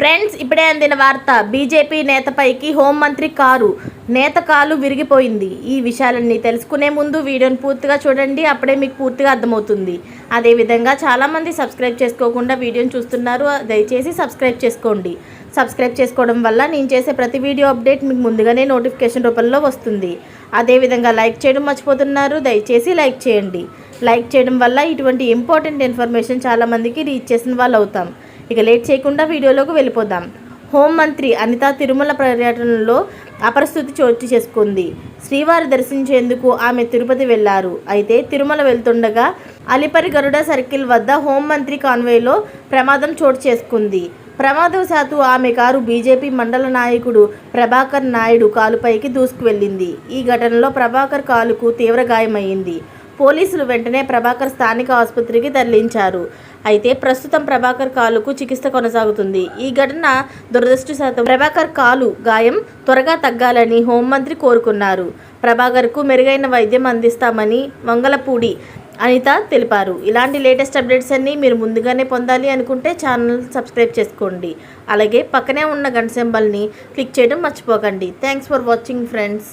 Friends, ఇప్పుడే అందిన వార్త. బీజేపీ నేతపైకి హోంమంత్రి కారు. నేత కాలు విరిగిపోయింది. ఈ విషయాలన్నీ తెలుసుకునే ముందు వీడియోని పూర్తిగా చూడండి. అప్పుడే మీకు పూర్తిగా అర్థమవుతుంది. అదేవిధంగా చాలామంది సబ్స్క్రైబ్ చేసుకోకుండా వీడియోని చూస్తున్నారు. దయచేసి సబ్స్క్రైబ్ చేసుకోండి. సబ్స్క్రైబ్ చేసుకోవడం వల్ల నేను చేసే ప్రతి వీడియో అప్డేట్ మీకు ముందుగానే నోటిఫికేషన్ రూపంలో వస్తుంది. అదేవిధంగా లైక్ చేయడం మర్చిపోతున్నారు. దయచేసి లైక్ చేయండి. లైక్ చేయడం వల్ల ఇటువంటి ఇంపార్టెంట్ ఇన్ఫర్మేషన్ చాలామందికి రీచ్ చేసిన వాళ్ళు అవుతాం. ఇక లేట్ చేయకుండా వీడియోలోకి వెళ్ళిపోదాం. హోంమంత్రి అనిత తిరుమల పర్యటనలో అపరిస్థితి చోటు చేసుకుంది. శ్రీవారి దర్శించేందుకు ఆమె తిరుపతి వెళ్లారు. అయితే తిరుమల వెళ్తుండగా అలిపిరి గరుడ సర్కిల్ వద్ద హోంమంత్రి కాన్వేలో ప్రమాదం చోటు చేసుకుంది. ప్రమాదవశాత్తు ఆమె కారు బీజేపీ మండల నాయకుడు ప్రభాకర్ నాయుడు కాలుపైకి దూసుకువెళ్లింది. ఈ ఘటనలో ప్రభాకర్ కాలుకు తీవ్ర గాయమైంది. పోలీసులు వెంటనే ప్రభాకర్ స్థానిక ఆసుపత్రికి తరలించారు. అయితే ప్రస్తుతం ప్రభాకర్ కాలుకు చికిత్స కొనసాగుతుంది. ఈ ఘటన దురదృష్టవశాత్తు ప్రభాకర్ కాలు గాయం త్వరగా తగ్గాలని హోంమంత్రి కోరుకున్నారు. ప్రభాకర్కు మెరుగైన వైద్యం అందిస్తామని వంగలపూడి అనిత తెలిపారు. ఇలాంటి లేటెస్ట్ అప్డేట్స్ అన్నీ మీరు ముందుగానే పొందాలి అనుకుంటే ఛానల్ సబ్స్క్రైబ్ చేసుకోండి. అలాగే పక్కనే ఉన్న గంట సింబల్ని క్లిక్ చేయడం మర్చిపోకండి. Thanks for watching friends.